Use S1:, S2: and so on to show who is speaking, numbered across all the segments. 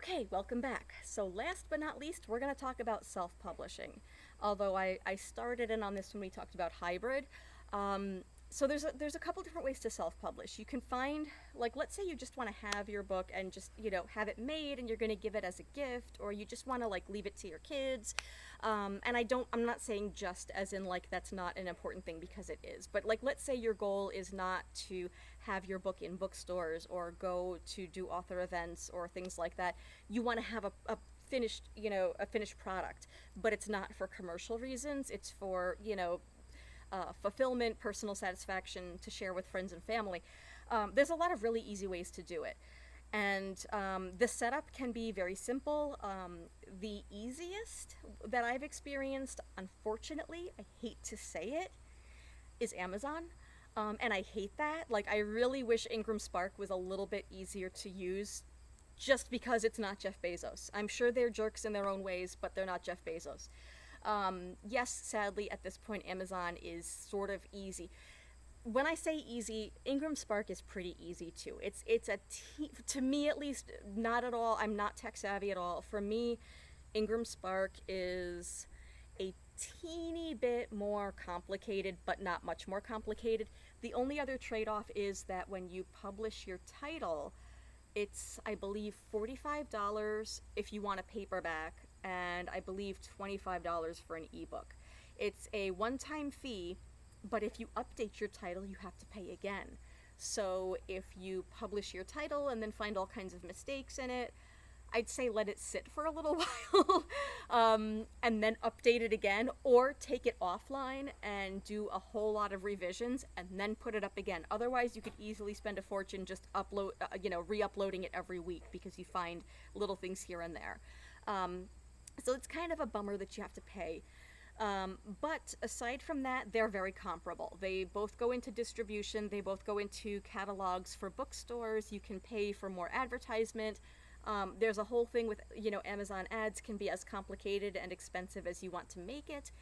S1: Okay, welcome back. So last but not least, we're going to talk about self-publishing. Although I started in on this when we talked about hybrid. Um, so there's a couple different ways to self-publish. You can find, like, let's say you just want to have your book and just, have it made and you're going to give it as a gift, or you just want to, like, leave it to your kids. And I'm not saying just as in, like, that's not an important thing, because it is. But, like, let's say your goal is not to have your book in bookstores or go to do author events or things like that. You want to have a finished product, but it's not for commercial reasons. It's for, fulfillment, personal satisfaction, to share with friends and family. There's a lot of really easy ways to do it. And the setup can be very simple. The easiest that I've experienced, unfortunately, I hate to say it, is Amazon. And I hate that. Like, I really wish IngramSpark was a little bit easier to use, just because it's not Jeff Bezos. I'm sure they're jerks in their own ways, but they're not Jeff Bezos. Yes, sadly, at this point, Amazon is sort of easy. When I say easy, IngramSpark is pretty easy too. To me at least, not at all. I'm not tech savvy at all. For me, IngramSpark is a teeny bit more complicated, but not much more complicated. The only other trade-off is that when you publish your title, it's, I believe, $45 if you want a paperback, and I believe $25 for an ebook. It's a one-time fee, but if you update your title, you have to pay again. So if you publish your title and then find all kinds of mistakes in it, I'd say let it sit for a little while, and then update it again, or take it offline and do a whole lot of revisions and then put it up again. Otherwise, you could easily spend a fortune just re-uploading it every week, because you find little things here and there. So it's kind of a bummer that you have to pay. But aside from that, they're very comparable. They both go into distribution. They both go into catalogs for bookstores. You can pay for more advertisement. There's a whole thing with, Amazon ads can be as complicated and expensive as you want to make it.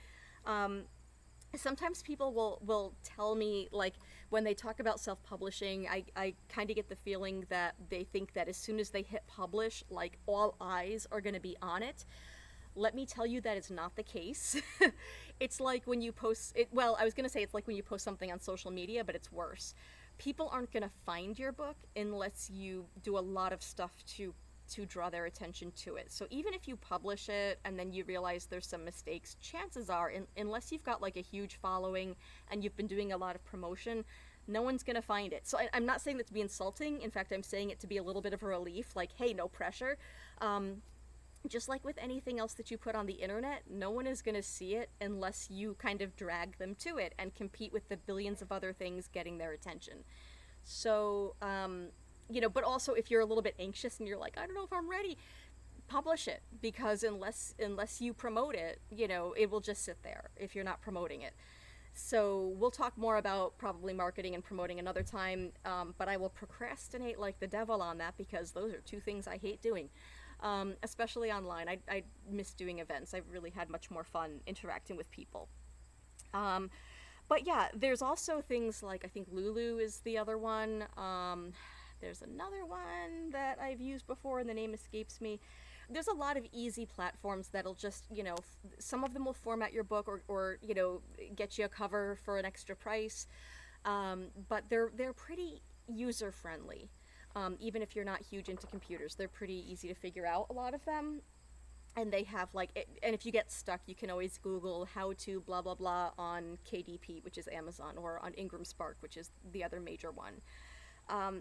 S1: Sometimes people will tell me, like, when they talk about self-publishing, I kind of get the feeling that they think that as soon as they hit publish, like, all eyes are going to be on it. Let me tell you that it's not the case. It's like when you post it. Well, I was going to say it's like when you post something on social media, but it's worse. People aren't going to find your book unless you do a lot of stuff to draw their attention to it. So even if you publish it and then you realize there's some mistakes, chances are, unless you've got, like, a huge following and you've been doing a lot of promotion, no one's going to find it. So I'm not saying that to be insulting. In fact, I'm saying it to be a little bit of a relief, like, hey, no pressure. Just like with anything else that you put on the internet, no one is going to see it unless you kind of drag them to it and compete with the billions of other things getting their attention. So, but also if you're a little bit anxious and you're like, I don't know if I'm ready, publish it, because unless you promote it, it will just sit there if you're not promoting it. So we'll talk more about probably marketing and promoting another time, but I will procrastinate like the devil on that, because those are two things I hate doing. Especially online. I miss doing events. I really had much more fun interacting with people. But yeah, there's also things like, I think Lulu is the other one. There's another one that I've used before and the name escapes me. There's a lot of easy platforms that'll just, some of them will format your book, or get you a cover for an extra price. But they're pretty user friendly. Even if you're not huge into computers, they're pretty easy to figure out, a lot of them. And they have, and if you get stuck, you can always Google how to blah blah blah on KDP, which is Amazon, or on IngramSpark, which is the other major one.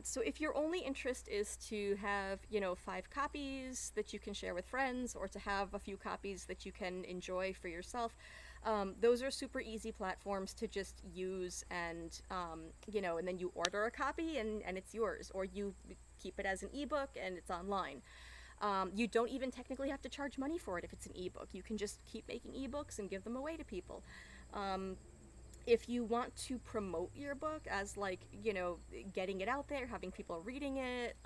S1: So if your only interest is to have, 5 copies that you can share with friends, or to have a few copies that you can enjoy for yourself, those are super easy platforms to just use, and and then you order a copy and it's yours, or you keep it as an ebook and it's online. You don't even technically have to charge money for it if it's an ebook. You can just keep making ebooks and give them away to people. If you want to promote your book as, getting it out there, having people reading it,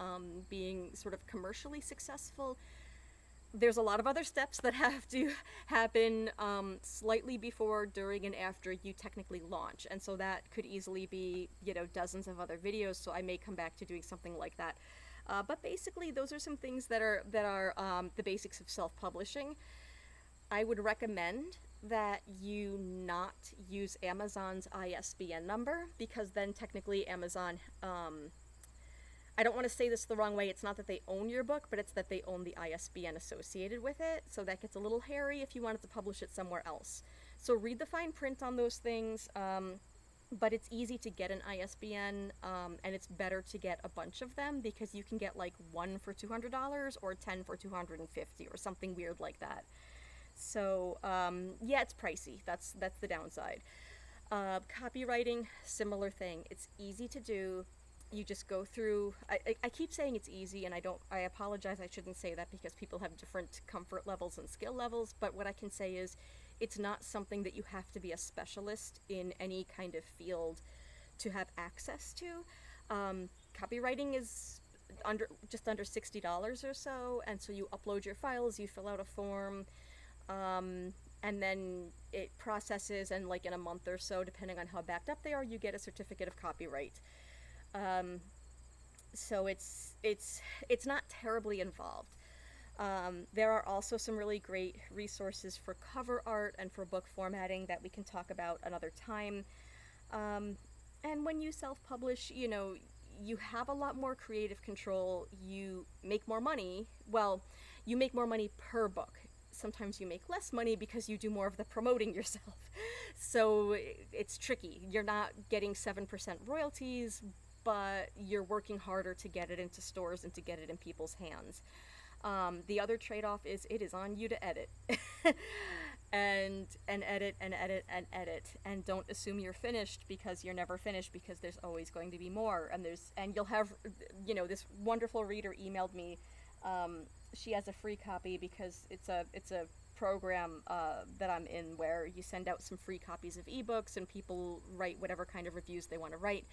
S1: being sort of commercially successful, there's a lot of other steps that have to happen slightly before, during, and after you technically launch. And so that could easily be, dozens of other videos. So I may come back to doing something like that But basically, those are some things that are the basics of self-publishing. I would recommend that you not use Amazon's ISBN number, because then technically Amazon, I don't want to say this the wrong way, it's not that they own your book, but it's that they own the ISBN associated with it, so that gets a little hairy if you wanted to publish it somewhere else. So read the fine print on those things, but it's easy to get an ISBN, and it's better to get a bunch of them, because you can get like one for $200 or 10 for $250 or something weird like that. So, yeah, it's pricey. That's the downside. Copywriting, similar thing. It's easy to do. You just go through, I keep saying it's easy, and I apologize, I shouldn't say that, because people have different comfort levels and skill levels, but what I can say is it's not something that you have to be a specialist in any kind of field to have access to. Copywriting is just under $60 or so, and so you upload your files, you fill out a form, and then it processes, and like in a month or so, depending on how backed up they are, you get a certificate of copyright. So it's not terribly involved. There are also some really great resources for cover art and for book formatting that we can talk about another time. And when you self-publish, you have a lot more creative control. You make more money. Well, you make more money per book. Sometimes you make less money because you do more of the promoting yourself. So it's tricky. You're not getting 7% royalties, but you're working harder to get it into stores and to get it in people's hands. The other trade-off is it is on you to edit. and edit and edit and edit, and don't assume you're finished, because you're never finished, because there's always going to be more, and you'll have, this wonderful reader emailed me. She has a free copy because it's a program that I'm in, where you send out some free copies of ebooks and people write whatever kind of reviews they want to write.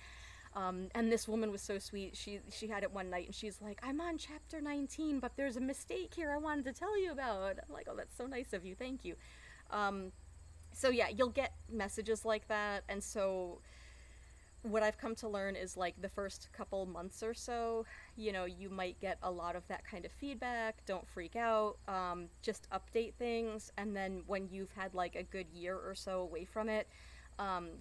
S1: And this woman was so sweet. She had it one night, and she's like, "I'm on chapter 19, but there's a mistake here I wanted to tell you about." I'm like, "Oh, that's so nice of you. Thank you." So yeah, you'll get messages like that, and so what I've come to learn is, like, the first couple months or so, you might get a lot of that kind of feedback. Don't freak out. Just update things, and then when you've had like a good year or so away from it,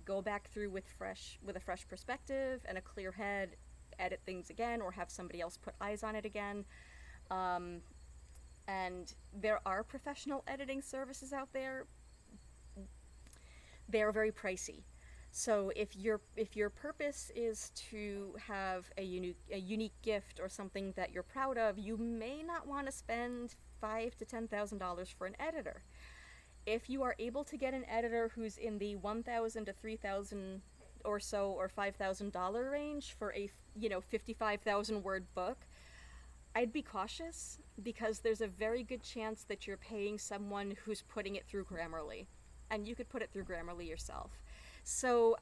S1: go back through with a fresh perspective and a clear head, edit things again, or have somebody else put eyes on it again. And there are professional editing services out there. They are very pricey. So if your purpose is to have a unique gift or something that you're proud of, you may not want to spend $5,000 to $10,000 for an editor. If you are able to get an editor who's in the $1,000 to $3,000 or so, or $5,000 range for a 55,000 word book, I'd be cautious, because there's a very good chance that you're paying someone who's putting it through Grammarly, and you could put it through Grammarly yourself. So,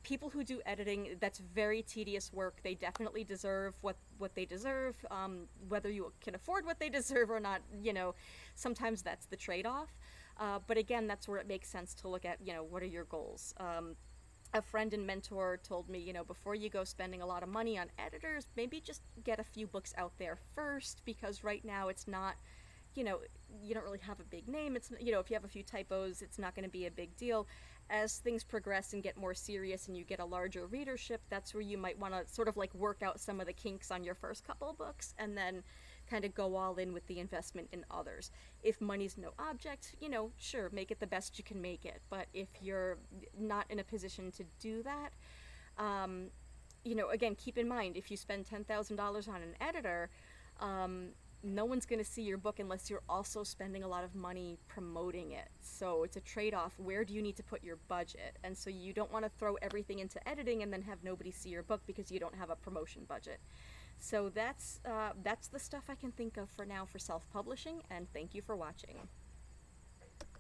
S1: people who do editing, that's very tedious work. They definitely deserve what they deserve, whether you can afford what they deserve or not, sometimes that's the trade-off. But again, that's where it makes sense to look at, what are your goals? A friend and mentor told me, before you go spending a lot of money on editors, maybe just get a few books out there first, because right now it's not, you don't really have a big name. It's, if you have a few typos, it's not going to be a big deal. As things progress and get more serious and you get a larger readership, that's where you might want to sort of like work out some of the kinks on your first couple of books, and then kind of go all in with the investment in others. If money's no object, sure, make it the best you can make it. But if you're not in a position to do that, again, keep in mind, if you spend $10,000 on an editor, no one's going to see your book unless you're also spending a lot of money promoting it. So it's a trade-off. Where do you need to put your budget? And so you don't want to throw everything into editing and then have nobody see your book because you don't have a promotion budget. So that's the stuff I can think of for now for self-publishing, and thank you for watching.